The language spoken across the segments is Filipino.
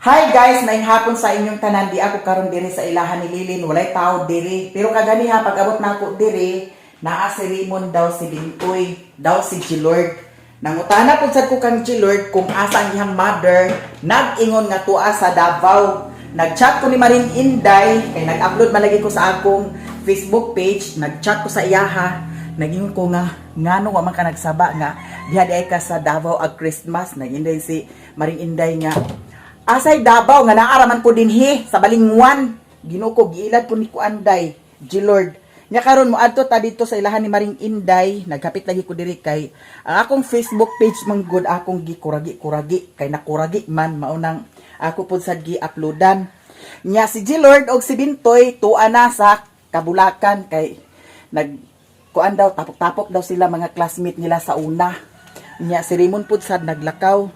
Hi guys, maayong hapon sa inyong tanan. Di ako karon diri sa ilahan ni Lilin, walay tao diri. Pero kaganiha pag abot na ako diri, naa si Raymond daw si Bintoy, daw si Gilord. Nangutana pud sad ko kang Gilord kung asa ang iyang mother, nag-ingon nga tuwa sa Davao. Nag-chat ko ni Maring Inday, kay nag-upload malagi ko sa akong Facebook page, nag-chat ko sa iyaha. Nagingon ko nga, ngano wa man ka nagsaba nga, diha di ay ka sa Davao ag Christmas. Nag-inday si Maring Inday nga, asay Davao nga naaraman ko dinhi sa Balingwan. Ginoo ko giilad po ni Kuanday, Gilord. Nya karon mo adto ta dito sa ilahan ni Maring Inday, nagkapit lagi ko diri kay ang akong Facebook page man good akong gikuragi-kuragi kay nakuragi man maunang ako pud sad gi-uploadan. Nya si Gilord og si Bintoy tuwa na sa Kabulakan kay kuan daw tapok-tapok daw sila mga classmate nila sa una. Nya si Raymond pud sad naglakaw.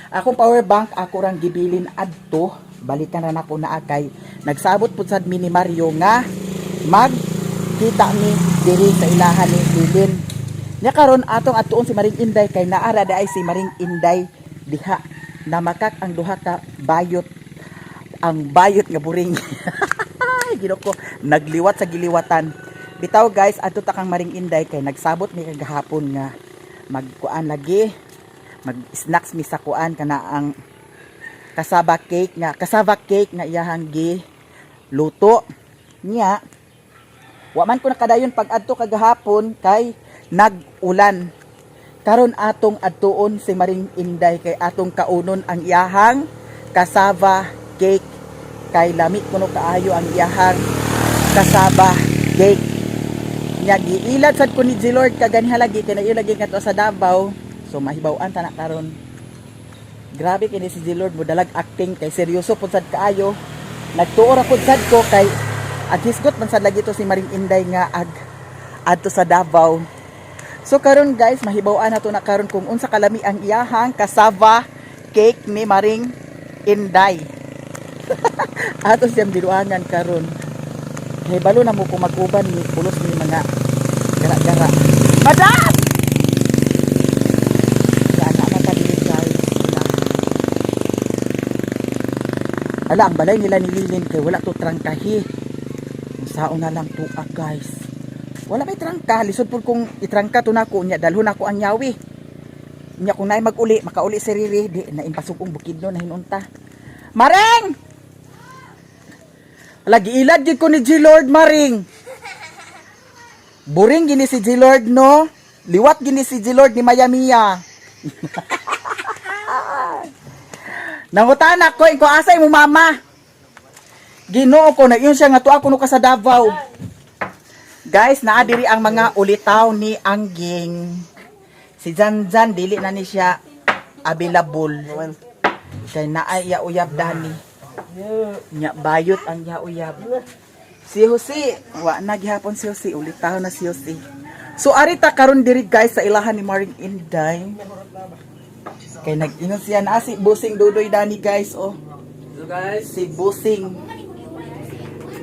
Akong power bank ako rang gibilin adto, balikan na nako naa kay nagsabot pud sad mini Mario nga magkita ni diri sa ilahan ni Lilin. Nya karon atong atuon si Maring Inday kay naara ay si Maring Inday diha namakak ang duha ka bayot, ang bayot nga buring. Ginoo ko nagliwat sa giliwatan. Bitaw guys, adto ta kang Maring Inday kay nagsabot mi kagahapon nga magkuan lagi mag-snacks mi sa kuan kana ang cassava cake nga iyahang gi luto niya. Wa man ko nakadayon pag adto kagahapon kay nag-ulan. Karon atong adtuon si Maring Inday kay atong kaunon ang iyahang cassava cake kay lami kuno kaayo ang iyahang cassava cake. Nya giilad sad ko ni Gilord kaganiha lagi kay nayo lagi ngadto sa Davao. So mahibaw-an ta na karon. Grabe kini si Gilord mo dalag acting kay seryoso pud sad kaayo. Nagtuora pud sad ko kay aghisgot man sad lagi to si Maring Inday nga adto sa Davao. So karon guys, mahibaw-an nato na karon kung unsa kalami ang iyahang cassava cake ni Maring Inday. Ato siyang biruangan karon. Kay balo na mo ko mag-uban ni pulos ni mga gara-gara. Madam! Ala, ang balay nila ni Lilin kay wala to trangkahi. Sao na lang tuak guys. Wala may trangka. Lisod po kung itrangka to na ko. Nya, dalhon ako ang yawi. Nya, kung naay mag-uli, makauli si Riri. Di, naimpasok kong bukid no, na hinunta. Maring! Ala, giilad ko ni Gilord, Maring. Buring gini si Gilord, no? Liwat gini si Gilord ni Mayamiya. Nangutana ko, asay mo mama. Ginoo ko, na yun siya nga to ako no ka sa Davao. Guys, naadiri ang mga ulitaw ni Angging. Si Janjan, dili na ni siya available. Kaya naay yauyab dani. Nya bayot ang yauyab. Si Jose, wa na gihapon si Jose, ulitaw na si Jose. So arita karon diri guys sa ilahan ni Maring Inday. Kay nag-ingon siya na si Busing Dudoy Dani guys, oh. So guys, si Busing.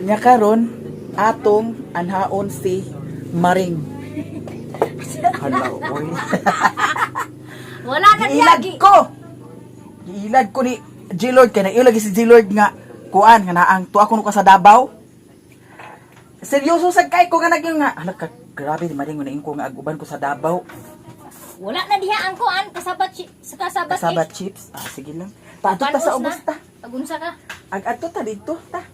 Nya karon atong anhaon si Maring. Hello, oy. Wala na Giilad ko. Giilad ko ni Gilord kay na lagi si Gilord nga kuan nga naang tuwa ko no ka sa Davao. Seryoso sad kay ko nga naging nga ala ka grabe di Maring na ko nga aguban ko sa Davao. Wala na diha ang kuan kasabat Kasabat chips. Ah, sige lang. Paadto ta sa ubos ta. Agunsa ka? Ag-adto ta dito ta.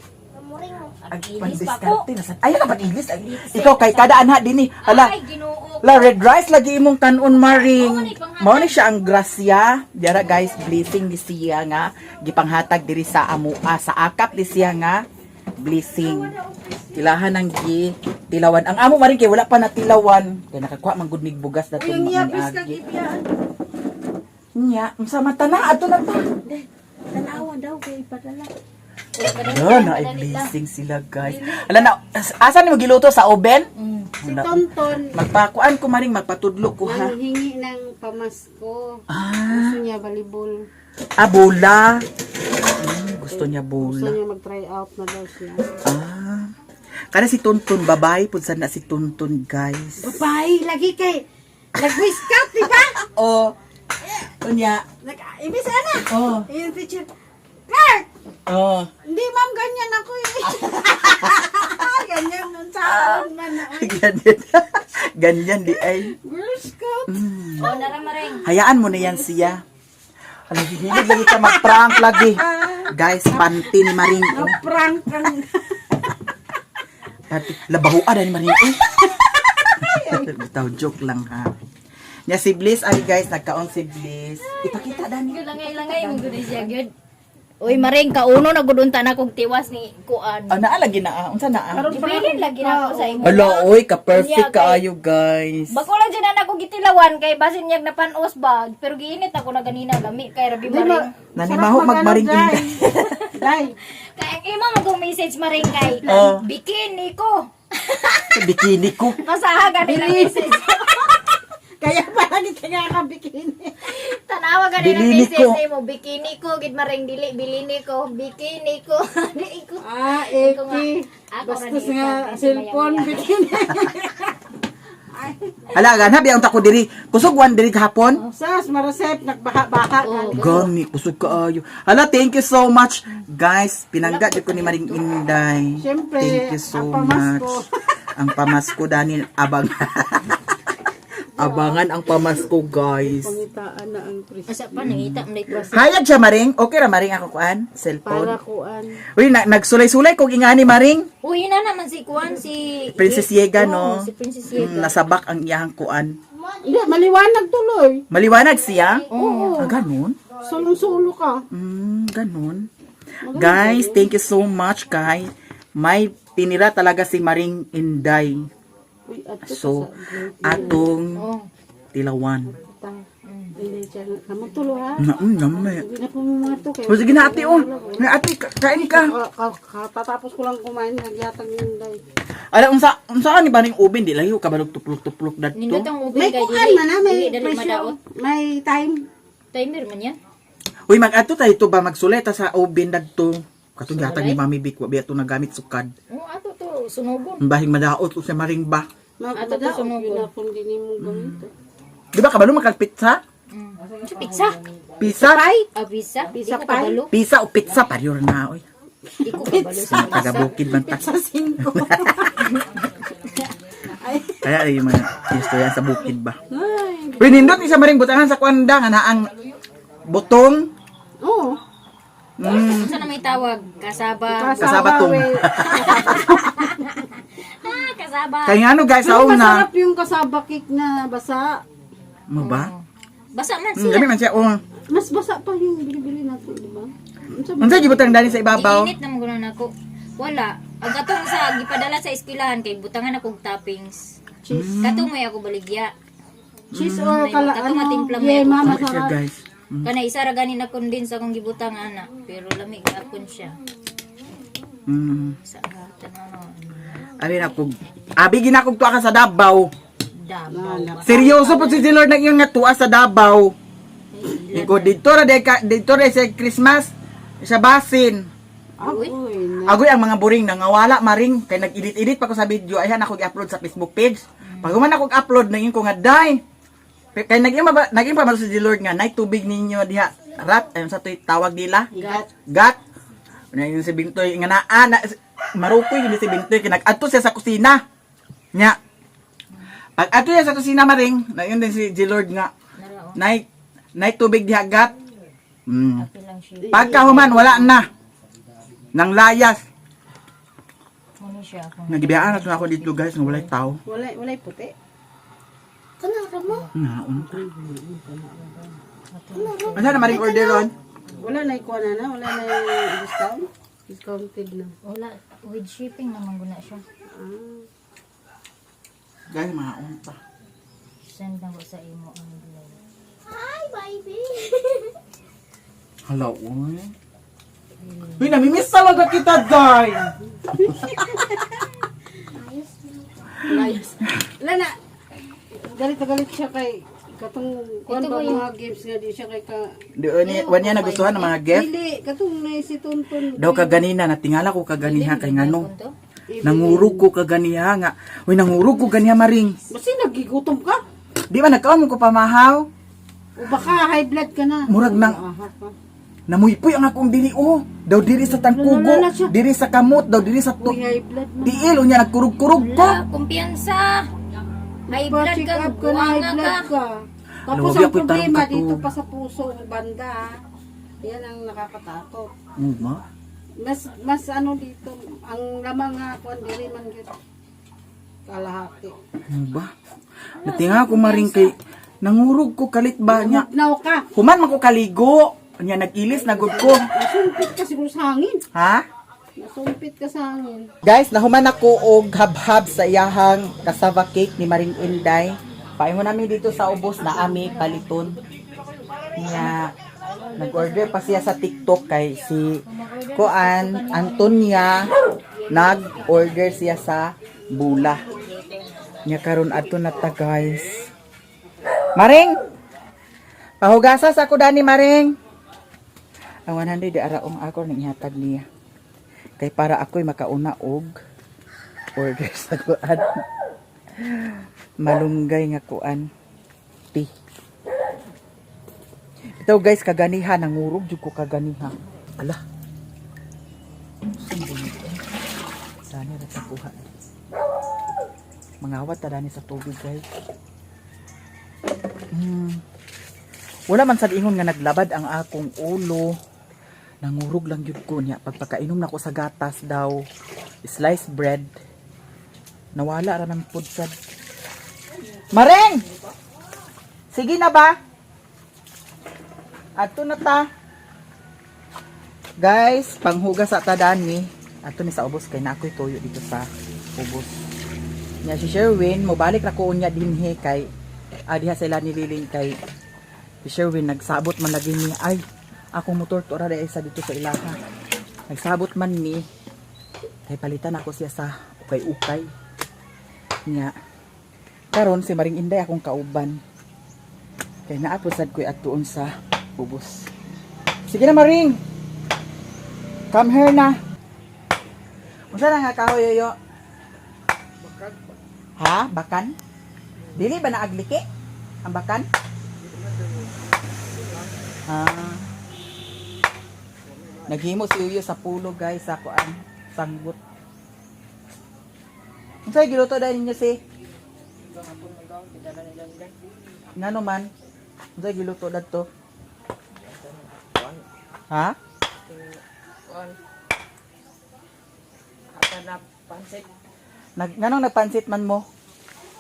Muring mo. Ag-ilis pa ko. Ay, ka pag-ilis. Ikaw kay kada anha dinhi. Hala. Ay, Ginoo. La red rice lagi imong kanon Maring. Mao ni siya ang grasya. Dira guys, blessing di siya nga gipanghatag diri sa amua sa akap di siya nga blessing. Tilahan ang gi tilawan. Ang amo Maring kay wala pa na tilawan. Kay nakakuha man gud mig bugas dato mga agi. Nya, unsa man tana adto na ta. Tanawa daw kay padala. Na ay blessing sila guys. Ala na, asa ni mo giluto sa oven? Si Tonton, Magpakuan ko Maring, magpatudlo ko ha. nanghingi ng pamasko. Ah, Gusto niya volleyball. bola. Gusto niya Gusto bola. niya mag-try out na daw siya. Ah. Kana si Tuntun, babae pud sana si Tuntun guys. Babae, lagi kay nag-wiskat, di ba? Oh. Unya. Ibig sana. Oh. Yung teacher, Clark! Oh. Hindi, ma'am, ganyan ako eh. Ganyan ang saan man. Ganyan. Ganyan di ay. Girl Scout. Oh, naramaring. Hayaan mo na yan siya. Alam, hindi lagi ka mag-prank lagi. Guys, panty ni Maring. Oh. Prank kang. Panty. Labahuan na ni Maring. Eh. Bitaw, joke lang ha. Nya si Bliss, ay guys, nagkaon si Bliss. Ipakita dani. Langay-langay mo gud siya gyud. Uy, maring kauno na gudunta na kog tiwas ni kuan. Oh, naa lagi na. Unsa naa? Ibilin lagi na ako sa imo. Hala, oy, ka-perfect Kanya, kay- kaayo, guys. Bako lang dyan na ako gitilawan kay basin niyag napanos ba. Pero giinit ako na ganina lami kay Rabi Maring. Nanimaho magmaring Day. din. Day. Kay ang imo magong message Maring kay Oh. bikini ko. Bikini ko. Basaha ganila message. Kaya pala kita nga kabikini. Tanawa ganila Bilini message ko. mo bikini ko gid Maring dili bilini ko bikini ko. Dili ko. Ah, Iko nga. Eki. Ako Bastos ra ni nga, Ika, cellphone, maya-maya. bikini. Hala, ganha biya unta ko diri. Kusog wan diri hapon. Sas, marasep, nagbaha-baha. Gani, kusog kaayo. Hala, thank you so much. Guys, pinangga jud ko ni Maring Inday. Siyempre, Thank you so ang pamasko. much. Ang pamasko dani abang. Abangan ang pamasko, guys. Pangitaan na ang Chris. Asa pa nangita mo dito. Hayag siya, Maring. Okay ra, Maring, ako kuan? Para Cellphone. kuan. Uy, nagsulay-sulay kog ingani, Maring. Uy na naman si kuan si Princess Yega, Oo, no? Si Princess Yega. Nasabak ang iyahang kuan. Hindi, maliwanag tuloy. Maliwanag siya? Oo. Ah, ganun? Sulong-sulo ka. Ganun. Guys, thank you so much, kay may tinira talaga si Maring Inday. Uy, ato So, ka sa atong Oh. tilawan. Hindi siya. Kamu tulo ha. Namay. Hindi na po mo mga to. O sige na, ate, oh. Na, ate, kain ka. Tatapos ko lang kumain. Nagyatag yung day. Ala, unsa ni Maring ubin? Di layo, kabalog tuplok-tuplok dat Nindot to. ang ubing May kay kuan man ha. May dili presyo. madaot. May time. Timer man yan. Uy, mag-ato tayo to ba? Magsuleta sa ubin dagto. Katong yatag ni Mami Bikwa, biya to nagamit sukad. Oh, ato to sunugon. Bahing madaot o sa Maring ba. Ato to sunugon. Yun na kung hindi mo ganito. Di ba kabalo magkagpitsa? Sa pizza. Pizza? Ah, pizza. Pizza Di ko pie? kabalo. Pizza o pizza? Pareho na, oy. Di ko kabalo sa pizza. Taga-bukid man ta. Sa 5. Kaya ay yung mga istorya sa bukid ba. Ay. Uy, nindot ni sa Maring butangan sa kwanda nga na ang butong. Oo. Unsa na may tawag? Kasaba. Kasabatong. Ah, kasaba. Kaya nga no guys, sa Pero una. masarap yung kasaba cake na basa. Mo ba? Basa man sila. Dami man siya, oh. Mas basa pa yung bili-bili natin, di ba? Unsa gibutang dali sa ibabaw? Giinit na mo guna nako. Wala. Ang katong sa gipadala sa eskwelahan kay butangan akong toppings. Cheese. Katong may ako baligya. Cheese or kala Katong matimpla mo Yeah, ako. mama, Ano siya sarap. guys? Kana isa ra gani na condense akong gibutang ana, pero lami gapon siya. Sa gatan ano. Ari na kog. Abi ginakog tuwa ka sa Davao. Dabaw. Seryoso po si Lord na yung nga tuwa sa Davao. Iko dito ra sa Christmas sa basin. Uy, Agoy ang mga buring nangawala maring kay nag-edit pa ko sa video ayhan ako i-upload sa Facebook page. Pag man ako upload nangin ko nga day. Kay naging pa si Lord nga nay tubig ninyo diha rat ayun sa tuy tawag nila. Gat. Na yun si Bintoy nga naa na marukoy yun si Bintoy kinag-adto siya sa kusina. Nya. Pag adto siya sa kusina maring na yun din si Lord nga nay tubig diha gat. Lang siya. Pagkahuman wala na. Nang layas. Muna siya ako. Nagibiyaan na ako dito guys, nga walay tao. walay puti. Kanara mo? Naon. Ano na maring order ron? Wala na ikuha na, wala na yung discount. Discounted na. Wala. With shipping naman guna siya. Guys, maon pa. Send na ko sa imo ang bilay. Hi, baby! Hala, uy. Uy, namimiss talaga kita, Day. Wala na. Galit na galit siya kay katong kuan ba mga games nga di siya kay ka Wan niya nagustuhan ng mga gift. dili katong na si Tonton. Daw kaganina, natingala ko kaganiha kay ngano. Nangurog ko kaganiha nga. Uy, nangurog ko ganiha maring. Basi nagigutom ka? Di ba nagkaon mo ko pamahaw? O baka high blood ka na. Murag nang Aha pa. Namuypoy ang akong dili oh. Daw diri sa tangkugo, Wala siya. diri sa kamot, daw diri sa Uy, high blood mo. tiil unya nagkurug-kurug ko. Wala, kumpiyansa. High blood Pa-check ka, up ka na, high buwanga blood ka. ka. Tapos Lugi ang ako yung problema tarong dito kato. pa sa puso, banda. Yan ang nakakatakot. Ma. Mas ano dito, ang lamang nga kung diri man yun. Kalahati. Ano ba? Natinga ko maring kay nangurog ko kalit ba niya. Now ka, Human man ko kaligo. Anya nag-ilis na gud ko. nasumpit ka siguro sa hangin. Ha? Nasumpit ka sa hangin. Guys, nahuman ako og habhab sa iyahang cassava cake ni Maring Inday. Paingon namin dito sa ubos na ami paliton. Niya nag-order pa siya sa TikTok kay si Kuan Antonia nag-order siya sa bula. Niya karon adto na ta guys. Maring, pahugasas ako dani Maring. Ang 100 di araong ako nang ihatag niya. Kay para ako'y makauna og order sa kuan. Malunggay nga kuan. Tea. Ito guys, kaganiha. Nangurog jud ko kaganiha. Ala. Sana ra tapuha. Mangawat ta dani sa tubig guys. Wala man sad ingon nga naglabad ang akong ulo. Nangurog lang yun ko niya. Pagpakainom na ko sa gatas daw, sliced bread, nawala ra ng food sad. Maring! Sige na ba? Ato na ta. Guys, panghugas sa tadani. Ato ni sa ubos kay na ako'y toyo dito sa ubos. Nya si Sherwin, mobalik ra ko unya dinhi kay diha sila ni Liling kay si Sherwin nagsabot man lagi ni ay akong motor to ra isa dito sa ilaha. Nagsabot man ni kay palitan ako siya sa ukay-ukay. Nya karon si Maring Inday akong kauban. Kay naapod sad ko'y atuon sa ubos. Sige na Maring. Come here na. Unsa na nga kahoy yo? Ha? Bakan? Dili ba na agliki? Ang bakan? Naghimo si Uyo sa pulo guys sa kuan sanggut. Unsay giluto dahil ninyo si? Ngano man? Unsay giluto dadto? Ha? Nganong nagpansit man mo?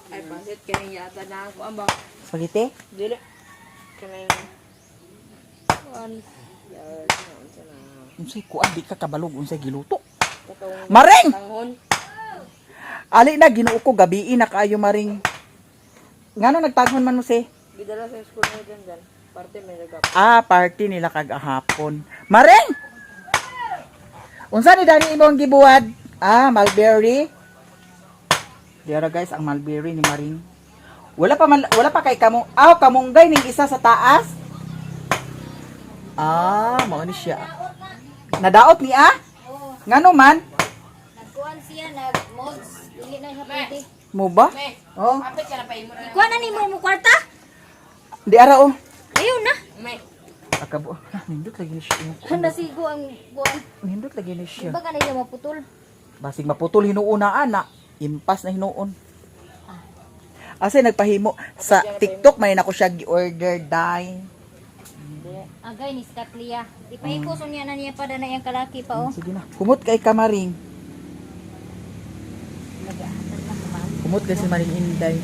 Ay, pansit kini yata na ako ang bang Spaghetti? dili kini kuan Unsay kuan di ka kabalog unsay giluto? katong Maring! tanghon. Ali na ginuo ko gabi na kaayo Maring. Ngano nagtaghon man mo si? Gidala sa school na dyan. Parte may nagap. Party nila kagahapon. Maring! Unsa ni dani imong gibuwad? Mulberry. Dira guys ang mulberry ni Maring. Wala pa kay kamo. Kamunggay ning isa sa taas. Mao ni siya. Nadaot ni Ngano man? Nagkuhan siya, nag-mods. Dili na siya pwede. Mo ba? Oh, Apit ka na pa imo na. Kuha na ni mo kwarta? di ara oh. Ayaw na. May Akabo. Nindot lagi ni siya. Handa sigo ang kuhan. Nindot lagi ni siya. Iba ka na siya maputol. Basig maputol hinuon na ana. Impas na hinuon. Asa nagpahimo sa TikTok may nako siya gi-order dye. Agay ni Skatlia. Ipahiposon niya na niya pa na yung kalaki pa oh. Sige na. Kumot kay Kamaring. Kumot kay si Maring Inday.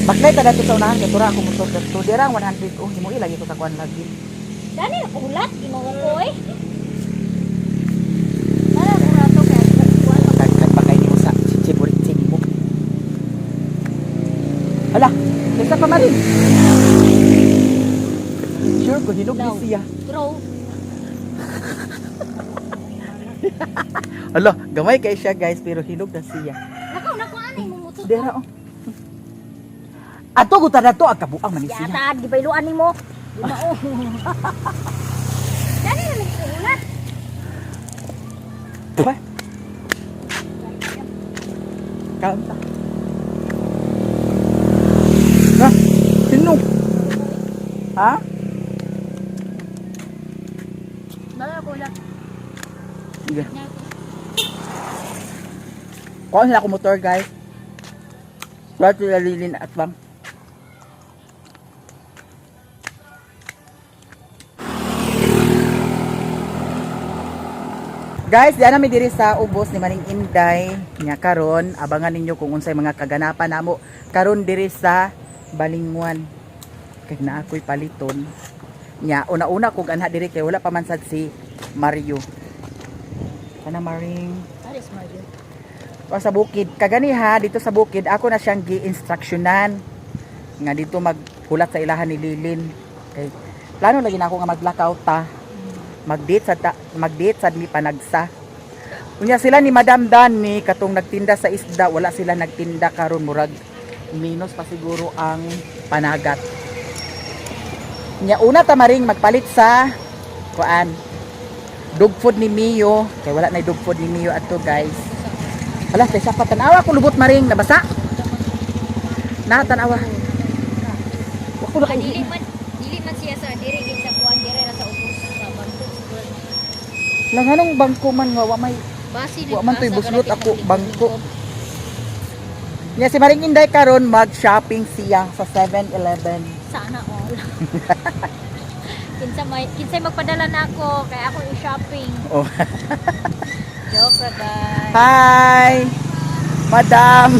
Baklay ta dato sa unahan kay tura ako motor dato. Dira 100 himo ilagi ko sa kuan lagi. Dani na kulat. Imawa ko eh. Nara ko to kaya kuhan. Kagkat pa kay nimo sa chichiburit mo. Hala, kaysa pa Maring. Sure ko hinog ni siya. Throw. Hala, gamay kay siya guys pero hinog na siya. Nako ani mo mutot. Dira oh. Ato guta dato ang kabuang man ni siya. Yata gibailuan nimo. Di mao. Dani na kulat. Ba? Kaunta. Ha? Sino? Ha? Bala ko lang. Sige. Kuha sila ako motor, guys. Kuha sila lilin at bang. Guys, diyan namin diri sa ubos ni Maning Inday nya karon. Abangan ninyo kung unsay mga kaganapan namo karon diri sa Balingwan. Kay na ako'y paliton. Nya una-una kog anha diri kay wala pa man sad si Mario. Kana Maring Aris Mario. o sa bukid. Kagani ha, dito sa bukid ako na siyang gi-instructionan nga dito maghulat sa ilahan ni Lilin. Kay plano lagi na ako nga mag-blackout ta. Mag-date sa mi panagsa. Unya sila ni Madam Dani katong nagtinda sa isda, wala sila nagtinda karon murag minus pa siguro ang panagat. Unya una ta maring magpalit sa kuan. Dog food ni Mio, kay wala na dog food ni Mio ato guys. Wala tay sa patanawa ko lubot maring nabasa. Na tanawa. Wa ko na Dili man siya sa diri gid sa kuan diri ra sa ubos sa bangko. lang anong bangko man nga wa may Basi wa man to'y buslot ako bangko. Nya si Maring Inday karon mag-shopping siya sa 7-Eleven. Sana all. Kinsay magpadala na ako kay ako i-shopping. Oh. Joke ra guys. Hi, Madam.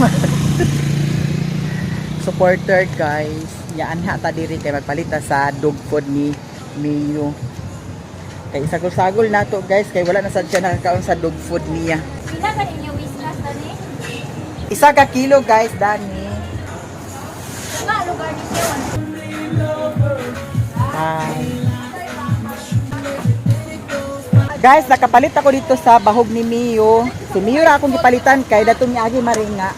Supporter guys. Yaan ha ta diri kay magpalita sa dog food ni Mio. Kay sagol-sagol na to guys kay wala na sad siya nakakaon sa dog food niya. Pila ka ninyo whiskas tani? 1 ka kilo guys, Dani. Nga lugar ni siya. Hi. Guys, nakapalit ako dito sa bahog ni Mio. Si Mio ra akong gipalitan kay datong niagi maringa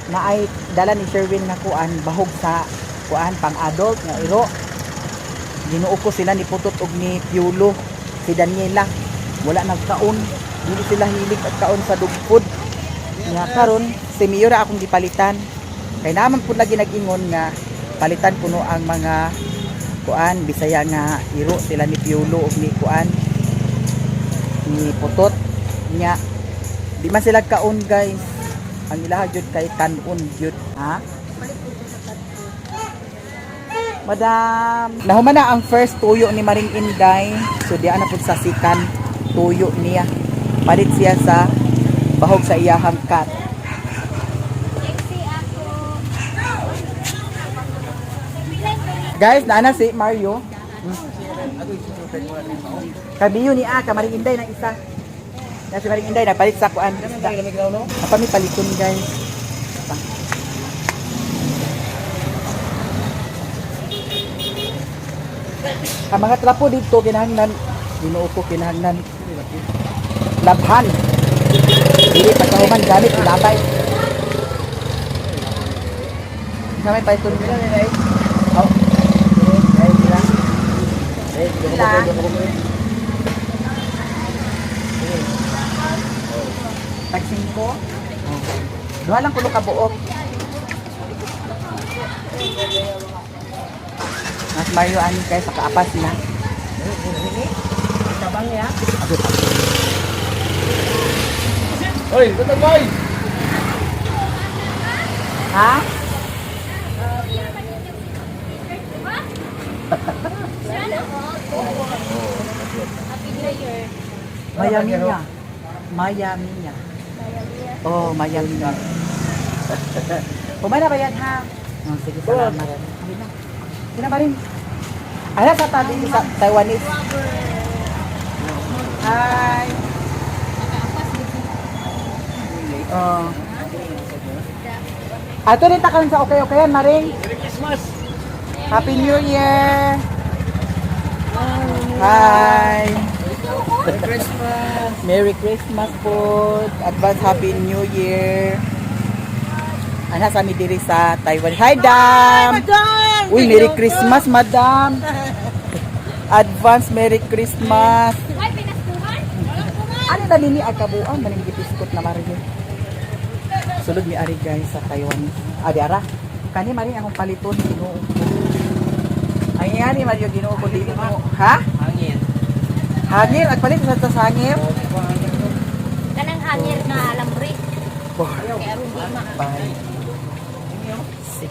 na ay dala ni Sherwin nga kuan bahog sa kuan pang adult nga iro. Ginuo ko sila ni Putot ug ni Piolo. Si Daniela wala nagkaon. Dili sila hilig at kaon sa dog food. Nga karon si Mio ra akong gipalitan. Kay naman pud lagi nag-ingon nga palitan kuno ang mga kuan Bisaya nga iro sila ni Piolo ug ni kuan ni Putot nya di man sila kaon guys. Ang ilaha jud kay kanon jud ha. Madam, nahuman na ang first tuyo ni Maring Inday. So di ana pud sa sikan tuyo niya. Palit siya sa bahog sa iyahang cat. Guys, naana si Mario. Kabiyo ni ka Maring Inday na isa. Na si Maring Inday napalit sa kuan. Apa mi paliton guys. Ang mga trapo dito kinahanglan dinuo ko kinahanglan labhan. Dili pagkahuman gamit ilabay. Sa may paliton nila ni oh. Tag 5. Oh. Duha lang kulo ka buok. Mas Mario ani kay sa kaapas na. Tabang ya. Oy, tutog boy. Ha? Happy New Year. Miami niya. Miami niya. Oh, Miami niya. Kumana ba yan ha? Oh, sige, salamat. Sige na. Sige na ba rin? Ano sa tabi sa Taiwanese? Hi. Oh. Ato rin takan sa okay-okayan, Maring. Merry Christmas. Happy New Year. Hi. Merry Christmas. Merry Christmas po. Advance Happy New Year. Ana sa mi diri sa Taiwan. Hi, Dam. Uy, Merry Christmas, Madam. Advance Merry Christmas. Ay, pinaskuhan? Ano na nini agkabuan maning gipiskot na Mario. Sulod mi ari guys sa Taiwan. Adi ara. Kani mari akong paliton Ginoo. Ang yan ni Mario Ginoo ko dili mo. Ha? Hangin. Hangin, agpalit sa tas hangin. Kanang hangir na alambre. Oh, Kaya aron di ma. 5 6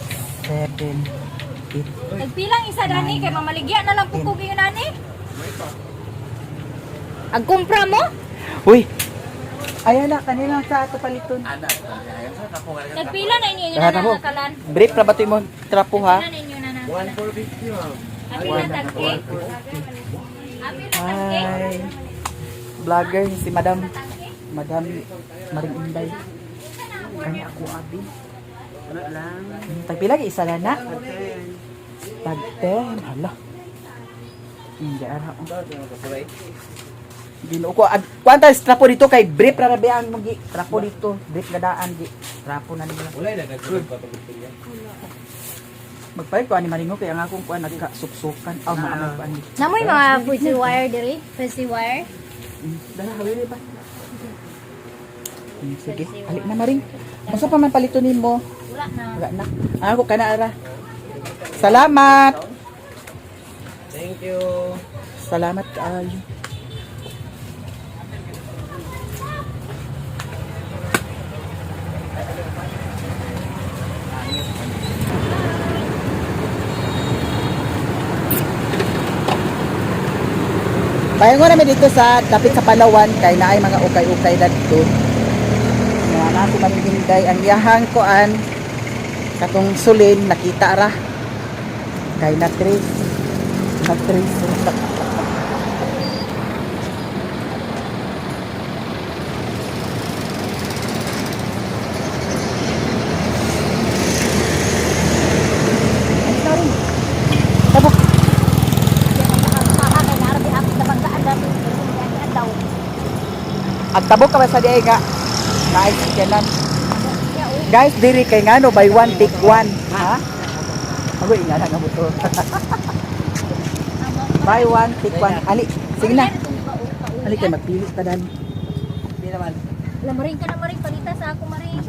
7 Nagpilang isa dani kay mamaligya na lang pugog yung nani. Ang kumpra mo? Uy. Ayan na kanina sa ato paliton. Nagpila na inyo Lahat na ako. nakalan. Brief na ba ito mo trapo ha? Pila na inyo na na. 1,450 ma'am. Abi na tagke. Abi na tagke. Hi. Vlogger si Madam Maring Inday. Kani ako abi. Ano lang? Tagpila ka isa na. Tag-10. Hala. Hindi ara. Ginoo ko kwanta trapo dito kay brief ra rabi ang magi trapo dito. Brief na daan gi. Trapo na nila. Wala na nagsulod pa pag Magpalit ko ani maringo kay ang akong kuan nagka-suksukan. Aw maamay pa ani. Namoy mga fuzzy wire diri, fuzzy wire. Dala hawili ba? Sige, alik na maring. Unsa pa man palito nimo? Wala na. Wala na. Ako kana ara. Salamat. Thank you. Salamat kaayo. Pahingo namin dito sa lapit sa Palawan kay naay mga ukay-ukay dito. Nga na si Marinday ang yahang koan katong sulin nakita ra. Kay na trace. Tabok. At tabok ka ba sa diay ka? Naay kanan. Guys, diri kay ngano buy one take one, ha? Ako ingana nga buto. Buy one take one. Ali, sige na. Ali kay magpili ta dan. Hindi naman. Lamaring ka na maring palita sa ako maring.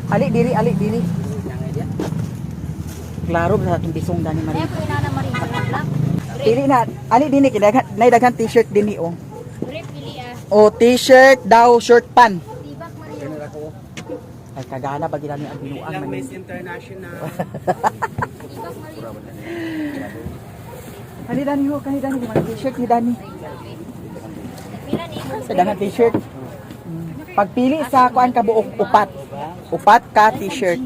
Ali diri. Klaro sa atong bisong dani Kaya mari. ko inana maring palak. Pili na. Ali dini kay daghan t-shirt dinhi oh. Grip pili ah. Oh, t-shirt daw, short pan. Tibak maring. Ay kagana ba gina ni ang binuang man. International. Tibak maring. Kani dani ho, mga t-shirt ni dani. Pila ni ko. Sa daghan t-shirt. Pagpili sa kuan ka buok upat. Upat ka t-shirt.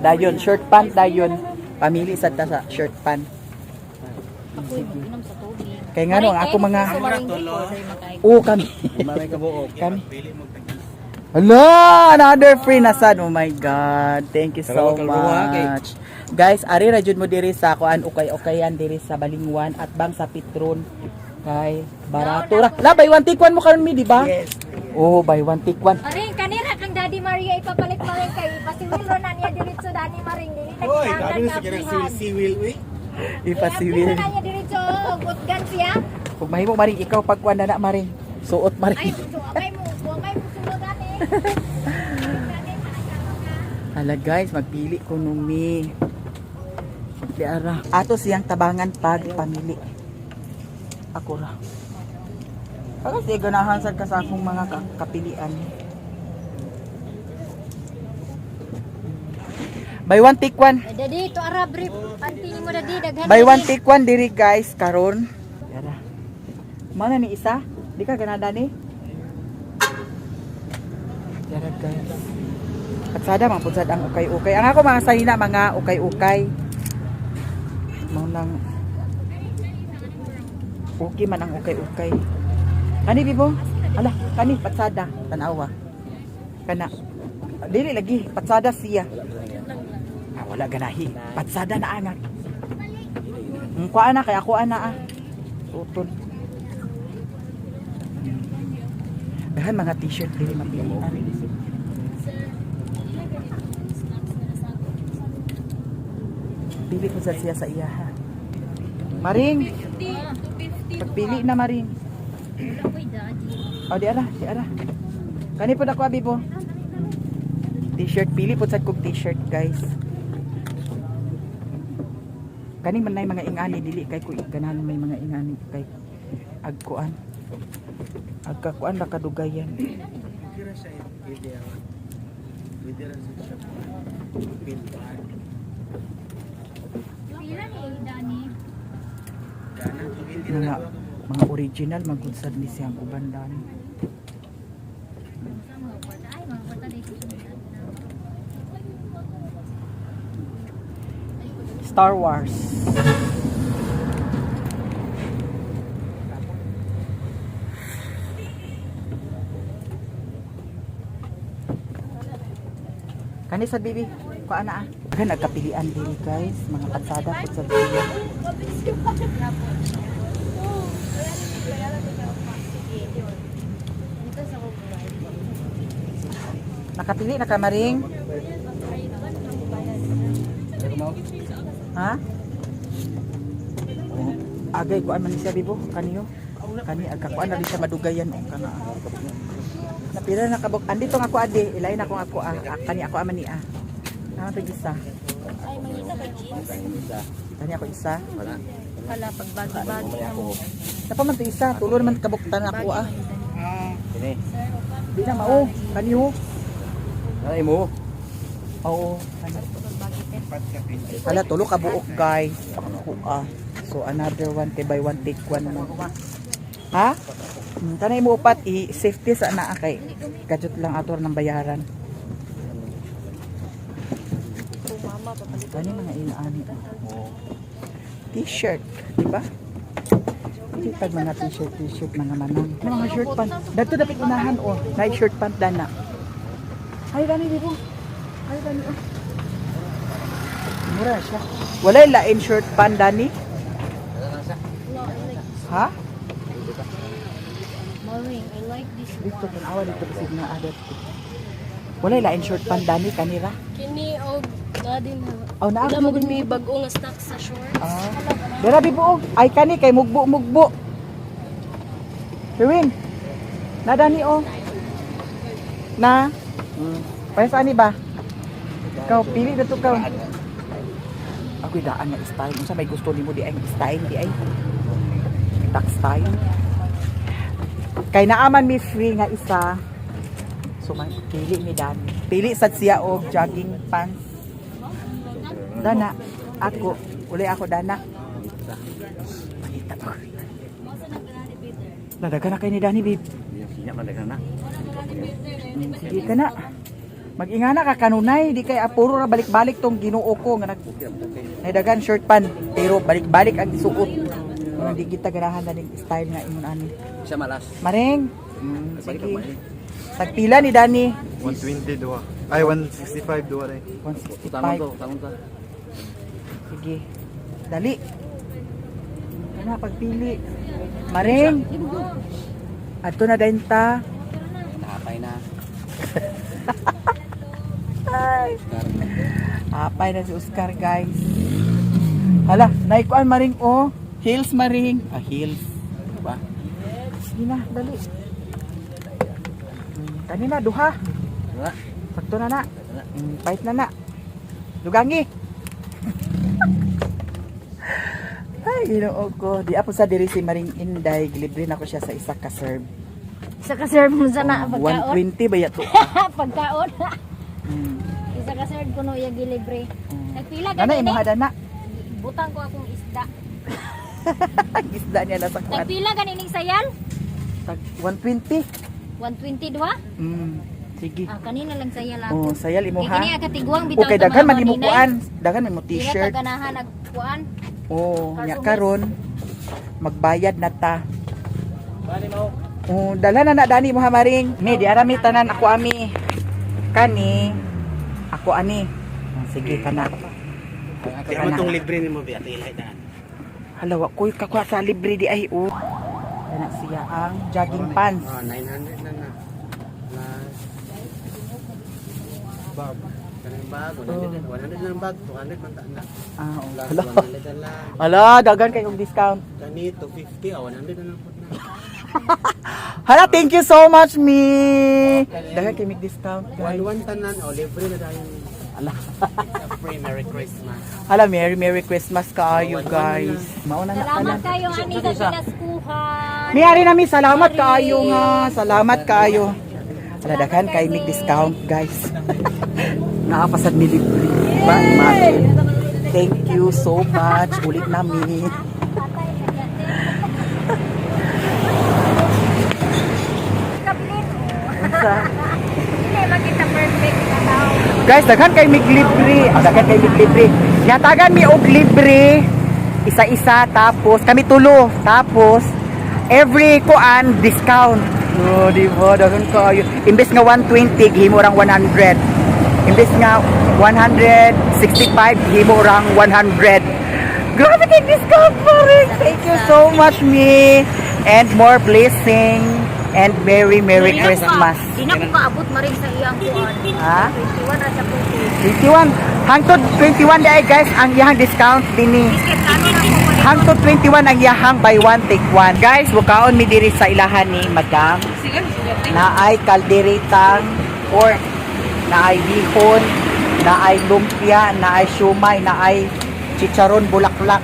Dayon, short pant dayon. Pamili sa ta sa shirt pant. Ako inom sa tubig. Kaya nga no, ang ako mga Maring ko sa makay. kami. Mamay kabuok. Kami. Hello, another free na sad. Oh my god. Thank you so much. Guys, ari ra jud mo diri sa kuan ukay-ukayan diri sa Balingwan at bang sa Petron. Kay barato ra. La buy one take one mo karon mi, di ba? Yes. Oh, buy one take one. Aring kanira kang Daddy Maria ipapalit maring kay pasiwilo na niya diretso Daddy Maring dili Hoy, nagkakagan dami na sa siwil, uy. Ipasiwil. na niya diretso gutgan siya. Kung mahimo maring ikaw pagkuan na maring. Suot Ay maring. buwagay mo sulod ani. Hala guys, magpili ko numi. Di ara. Ato siyang tabangan pag pamili. Ako ra. Kasi ganahan sad ka sa akong mga kapilian. Buy one take one. Daddy to ara brief panty mo daddy daghan. Buy one take one diri guys karon. Yara. Mana ni isa? Di ka ganada ni? Yara guys. At sada man pud sad ang ukay-ukay. Ang ako mga sahina mga ukay-ukay. Mao nang okay man ang ukay-ukay. Kani bibo? Ala, kani patsada tanawa. Kana. Dili lagi patsada siya. Ah, wala ganahi. Patsada na angat. Kuha na kay ako ana ah. Utol. Dahan mga t-shirt dili mapilian. Pili ko sa siya sa iya ha. Maring. Pagpili na maring. Uy daddy. Oh, di ara. Kani po na ko abi po. T-shirt pili po sa kog t-shirt guys. Kani man nay mga ingani dili kay ko ganahan may mga ingani kay agkuan. Agkakuan ra kadugayan. Kira siya ideal. Ideal siya. Pintar. Pila ni Dani? Ganang hindi Mga original magudsad ni siyang uban dani. Sa mga kwarta ay mga kwarta dito sa Star Wars. Kani sa bibi, kuan na ah. Kan nagkapilian dili guys, mga patsada pud sa bibi. Nakapili na ka maring? Ha? Agay kuan man ni siya bibo, kaniyo. Kani agkakuan na rin siya madugayan o kana. Napila na kabok. Andito nga ako adi, ilain ako ako kani ako aman ni ah. Nama to isa. Ay, mangita ka jeans. Kani ako isa. Wala pagbagi-bagi mo. Napa man to isa, tulo naman kabuktan ako ah. Kini. Di na mao, kaniyo. Ay mo. Oo, kani. Hala tulo ka buok guys. Ako ah. So another one by one take one mo. Ha? Kanay mo upat i-safety sa naa kay gadget lang ator ng bayaran. Kani mga inaani. T-shirt, di ba? Hindi pag mga t-shirt mga manang. Mga shirt pant. Dito dapat unahan oh. Na shirt pant dana. Ay dani di po. Ay dani oh. Mura siya. Wala lain shirt pant dani. Ha? Maring, I like this Dito one. tanawa dito kasi na adat. Wala lain short pant dani kanira. Kini og dadin Oh naa. wala mo gud may bag-o nga stock sa shorts. Ah. Dara bibo. Ay kani kay mugbo. Kevin. Na dani oh. Na. Pwes ani ba? Kau pili dito ka. Ako daan na style. Unsa may gusto nimo di ay style di ay. Tak style. Kay naaman mi free nga isa. So man pili ni Dan. Pili sad siya og jogging pants. Dana ako, uli ako dana. Panita ko. Nadaga na kay ni Dani babe. Sinya man dagan na. Sige ka na. Mag-ingana ka kanunay, di kay apuro ra balik-balik tong Ginoo ko nga nagdagan short pan pero balik-balik ang isuot. Di kita ganahan na ning style nga ingon ani. Siya malas. Maring. Balik Sige. ka mali. Tagpila ni Dani. 120 dua. Ay 165 dua rin. 165. Tanong to. Sige. Dali. Kana pagpili. Maring. Adto na dayon ta. Nakapay na. Ay. Apay na si Oscar guys. Hala, naikuan maring oh. Heels maring. Ah, heels. Diba? Sige na, dali. Kanina, duha. Diba? Sakto na na. Pahit na na. Dugangi. Ay, ginoo ko. Di ako sa diri si Maring Inday. Gilibre na ko siya sa isa ka serve. Isa ka serve mo sana pagkaon. 120 ba yato? Pagkaon. Hmm. Isa ka serve ko no iya gilibre. Nagpila ka Nana, imuha na. Butang ko akong isda. Ang isda niya nasa kwan. Nagpila ka nining sayal? Tag 120. 120 duha? Sige. Ah, kanina lang sayal ako. Oh, sayal imo Kaya ha. kini katiguang bitaw Okay, sa daghan mga man imo maninay. kuan. Daghan man mo Dili t-shirt. ka ganahan nagkuan. Oh, nya karon magbayad na ta. Oh, dala na Dani mo ha Maring. Mi di arami tanan ako ami. Kani ako ani. Sige kana. Di mo tong libre ni mo biya tilay daan. Hala wa koy kakwa sa libre di ay oh. Kana siya ang jogging pants. 900 na na. Plus bag. Kanang bag, 100 lang bag, 200 man ta na. Ah, oh. Plus Hala. 100 na lang. Hala, daghan kay og discount. Kani 250 100 na lang po na. Hala, thank you so much, mi. Daghan kay mig discount, guys. 11 tanan o libre na dayon. Free Merry Christmas. Hala, Merry Christmas kaayo, guys. Mauna na Salamat tanan. kayo ani sa pinaskuhan. Miyari namin, salamat kaayo nga. Salamat kaayo. Ala, daghan kay mig discount, guys. Nakapasad mi libre. Ba, imagine. Thank you so much. Ulit namin. Hindi makita perfect na tao. Guys, daghan kay mig libre. Daghan kay mig libre. Yatagan mi og libre. Isa-isa, tapos kami tulo. Tapos every kuan discount. Oh, di ba? Daghan kayo. Imbes nga 120, gihimo rang 100. Imbes nga 165, gihimo rang 100. Grabe kay discount pa rin. Thank you so much, me. And more blessing. And Merry Christmas. Di na ko kaabot maring sa iyang kuan. Ha? 21 ra sa puti. 21. Hangtod 21 day guys ang iyang discount dinhi. Hangtod 21 ang iyang buy one take one. Guys, bukaon mi diri sa ilahan ni Madam. Naay kalderetang pork, naay bihon, naay lumpia, naay siumay, naay chicharon bulaklak.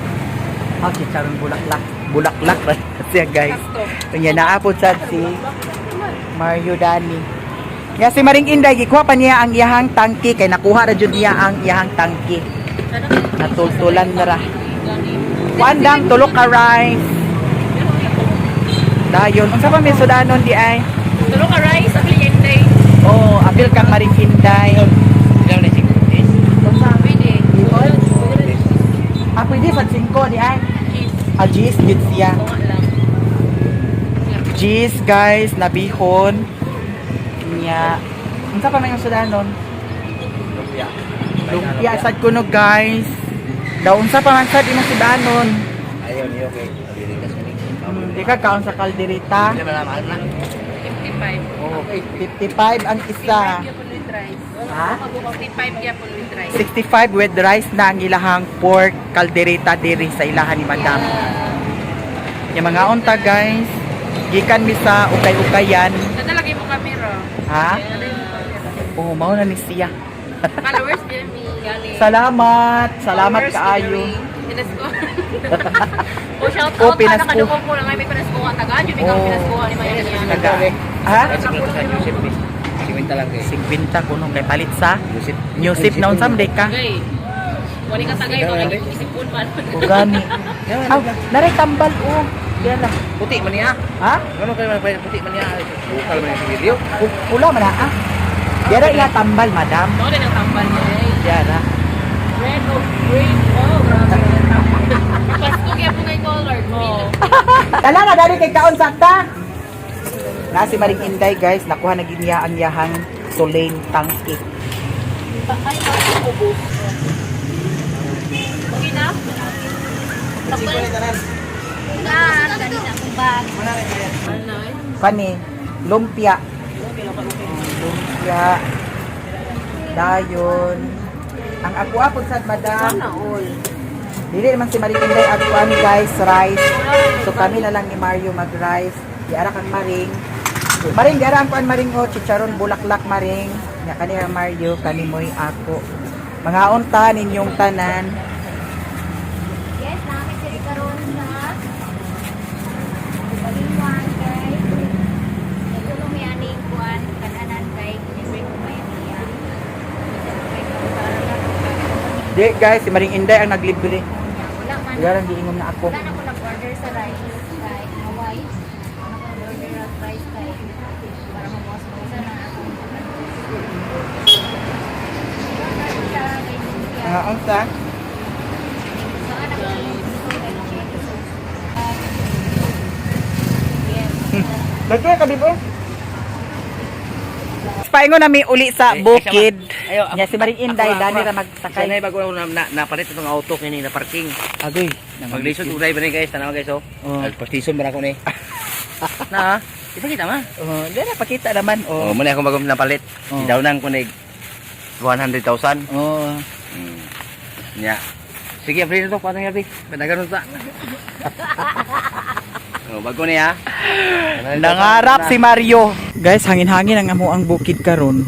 Oh, chicharon bulaklak. Bulaklak ba siya guys? Kanya naapod sad si Mario Dani. Nga si Maring Inday, gikuha pa niya ang iyahang tangki kay nakuha ra jud niya ang iyahang tangki. Natultulan na ra. Wandang tulok ka rice. Dayon, unsa pa may sudanon di ay? Tulog ka rice sa kliyente. Oh, apil kang Maring Inday. Ilang na 6 days? Pwede. Ah, pwede sa 5 di ay. Ah, G's, gid siya. G's guys, nabihon. Nya. Unsa pa may sudanon? Lumpia. Lumpia sad kuno guys. Daw unsa pa man sad imong sudanon? Ayaw niyo kay Abilitas kini. Di ka kaon sa kaldereta. Hindi ba mahal na? 55. Oh, 55 ang isa. With rice. Ha? 55 gyapon with rice. 65 with rice na ang ilahang pork kaldereta diri sa ilahan ni Madam. Yung mga unta guys, gikan mi sa ukay-ukayan. Nadalagay mo camera. Ha? Oh, mao na ni siya. Followers din mi galing. Salamat. Salamat kaayo. Pinasco. O shout Oh, out pinasco. para kadukong ko lang ay may pinasco ka tagaan jud ikaw Oh. pinasco ni Mayan niya. Taga. Ha? Kasi ko sa Joseph Bis. Sikwenta lang kay 50 kuno kay palit sa Joseph. New Sip na unsam day ka. Gay. Wali ka tagay ko lagi isipon man. Ugani. Ah, naray tambal oh. Diyan lang. Puti man niya. Ha? Ano kayo man puti man niya? Bukal man yung video. Pula man na ah. Diyan ila tambal, Madam. Mo din ang tambal niya. Diyan ah. Red of green. Oh, grabe. Pasko kaya po kay color. Oh. Tala na dali kay kaon sakta. Na si Maring Inday guys, nakuha na gid niya ang yahang Tulane tangki. Ay, ubos. Okay na? Yan, kanina kong bag. Ano eh? Kani, lumpia. Lumpia. Dayon. Ang ako sad Madam. Sana all. Dili naman si Maring Inday ako guys, rice. So kami na lang ni Mario mag-rice. Diara kang Maring. Maring, diara ang kuan Maring o chicharon bulaklak Maring. Nya kani ang Mario, kani mo'y ako. Mga unta ninyong tanan. Yes, namin sila karon sa Baliwan, guys. Nagulong may aning kuan kananan kay Kinibring ko may niya. Di guys, si Maring Inday ang naglibre. Wala man. Diara ang giingom na ako. Wala na ko nag-order sa rice kay Hawaii. Nag-order ng rice kay para mabawas mo isa na akong Mga unta. Dagko ka bibo. Paingon nami uli sa bukid. Ayo, Nya si Maring Inday dani ra Sakay magsakay. na bago na napalit itong auto kini na parking. Agoy. Maglisod ko driver ni guys, tanaw guys oh. Oh. Alpastation bara ko ni. Na, ipakita ma. Oh, dira pakita naman. Oh, Oh. muna akong bagong napalit. Oh. Idawnan ko ni 100,000. Oh. Nya. Sige, free na to, paano yabi? Padagan ta. Oh, bago niya. Nangarap si Mario. Guys, hangin-hangin ang amo ang bukid karon.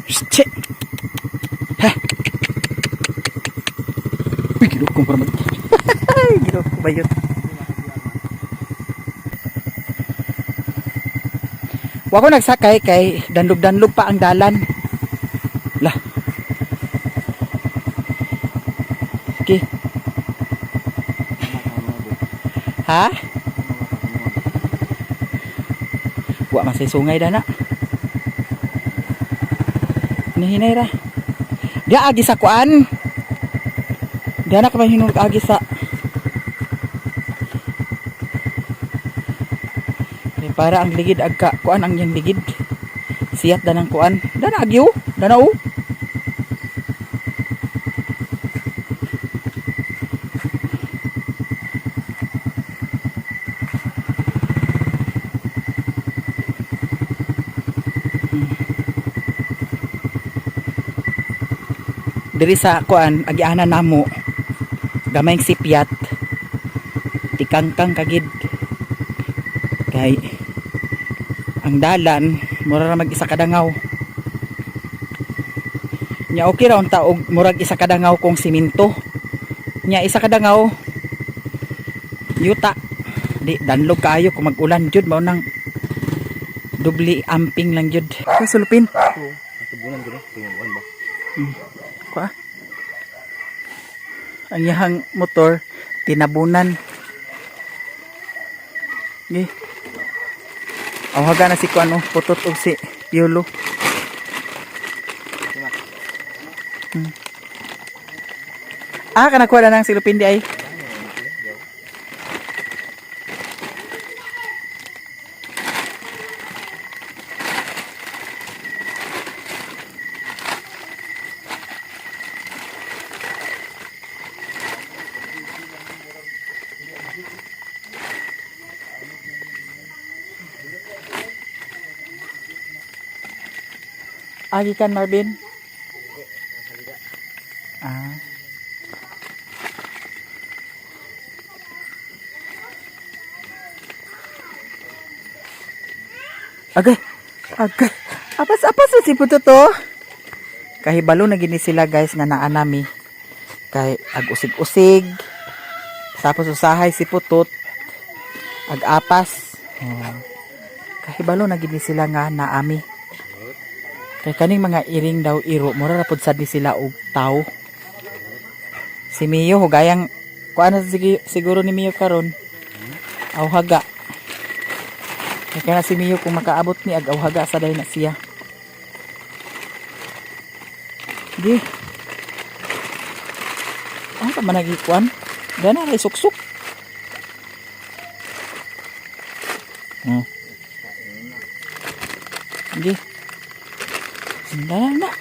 Shit. Ha. Uy, ginoo ko para mag. Ginoo ko ba yun? Wa ko nagsakay kay danlog-danlog pa ang dalan. Lah. Okay. Ha? Wa masay sungay dana. Nihinay ra. Dia agi sa kuan. Dia na ka man hinung agi sa. Para ang ligid agka kuan ang yang ligid. Siyat danang kuan. Dana agyo, dana o. Diri sa kuan agianan namo. Gamayng sipyat. Tikangkang kagid. Kay ang dalan mura ra mag-isa kadangaw. Nya okay ra unta og murag isa kadangaw kung siminto. Nya isa kadangaw yuta. Di danlog kaayo kung mag-ulan jud mao nang dubli amping lang jud. Kay sulupin. Tubunan gid tunguan ba. Kwa. Ang yahang motor tinabunan. Gi. Awaga na si kuan putot og si Piolo. Kana kuha na ng silupin di ay. Agi kan Marvin? Ah. Agay. Agay. Apas si puto to. Kahibalo na gini sila guys nga naanami. Kay ag-usig-usig. Tapos usahay si putot. Ag-apas. Kahibalo na gini sila nga naami. Kay kaning mga iring daw iro, mura rapod sad ni sila og tao. Si Mio hugayang kuan siguro ni Mio karon. Awhaga. Kay kana si Mio kung makaabot ni ag awhaga sa day na siya. Di. Ano pa man nagikuan? Dana ray suksuk. Di. Na.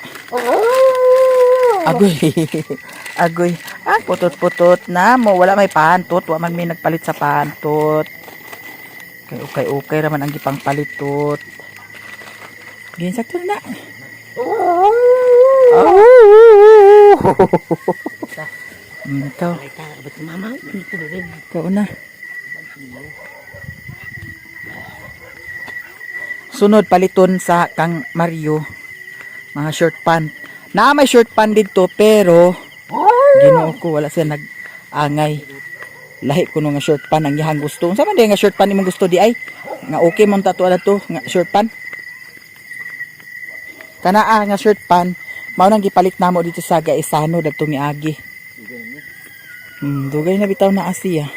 Agoy. Agoy. Putot-putot na mo. Wala may pantot. Wala man may nagpalit sa pantot. Okay raman ang gipang palitot. Ginsakto na. Ikaw. Ikaw na. Sunod paliton sa kang Mario. Mga short pant. May short pant dito pero Ginoo ko wala siya nag-angay. Lahi ko nga short pant ang iyang gusto. Unsa man di nga short pant imong gusto di ay? Nga okay man tato to nga short pant. Kanaa nga short pant mao nang gipalit namo dito sa Gaisano dadto miagi. Dugay na bitaw na Asia.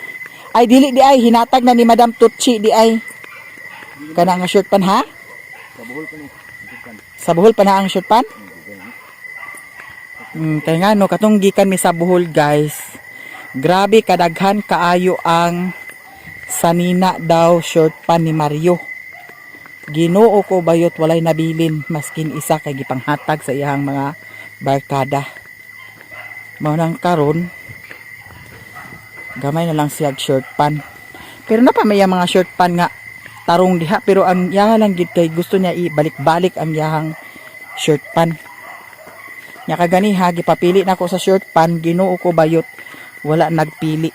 Ay dili di ay hinatag na ni Madam Tutsi di ay. Kana nga short pant ha? Sa Bohol pa na ang short pan? Kaya nga no, katong gikan mi sa Bohol guys. Grabe kadaghan kaayo ang sanina daw short pan ni Mario. Ginoo ko bayot walay nabilin maskin isa kay gipanghatag sa iyang mga barkada. Mao nang karon gamay na lang siya short pan. Pero na pa may mga short pan nga tarong diha pero ang yaha lang gid kay gusto niya ibalik-balik ang yahang shirt pan. Nya kagani ha gipapili nako sa shirt pan, Ginoo ko bayot wala nagpili.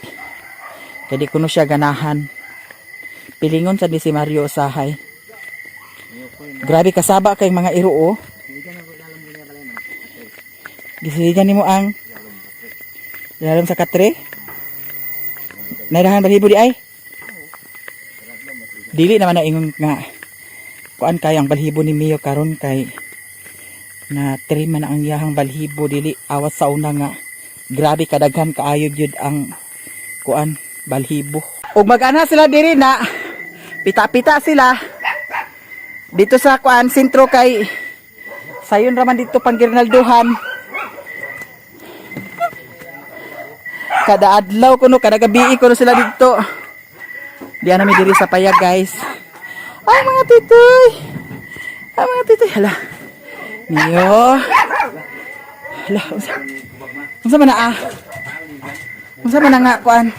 Kay di kuno siya ganahan. Pilingon sa si Mario usahay. Grabe kasaba kay mga iro oh. Gisiligan nimo ang ilalim sa katre. Nairahan balibo di ay. Dili naman na ingon nga kuan kay ang balhibo ni Mio karon kay na trima na ang iyahang balhibo dili awas sa una nga grabe kadaghan kaayo gyud ang kuan balhibo. Ug mag-ana sila diri na pita-pita sila dito sa kuan sentro kay sayon raman dito pang Girinaldohan. Kada adlaw kuno kada gabi kuno sila dito. Diyan namin diri sa payag guys. Ay mga titoy. Ay mga titoy. Hala. Mio. Hala. Unsa man na ah? Unsa man na nga kuan?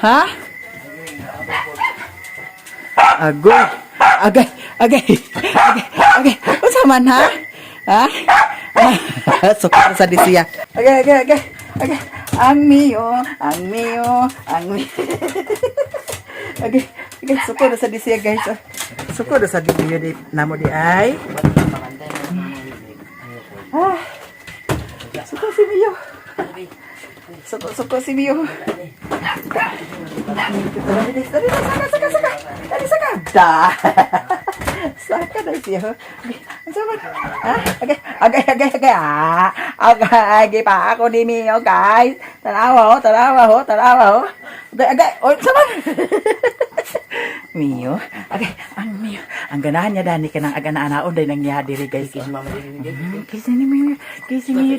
Ha? Agoy. Agay. Agay. Agay. Agay. Unsa man ha? Ha? Sukar sa disiya. Agay. Agay. Agay. Agay. Ang Mio. Ang Mio. Ang Mio. Okay, okay, suko na sa disiya guys. Suko na sa disiya di namo di ay. Ah. Suko si Mio. Suko si Mio. Saka. Da. Saka na siya. Sama. Ha? Okay. Okay pa ako ni Mio guys. Tanawa ho. Agay, oy, sama. Mio, agay, ang Mio. Ang ganahan niya dani ka ng agana-anaon day nang diri guys. Kasi ni Mio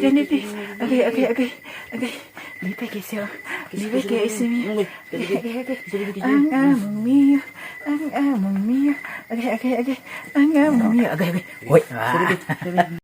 dani di. Agay. Lipe kasi. Mio. Ang among Mio. Agay. Ang among Mio. Agay. Oy.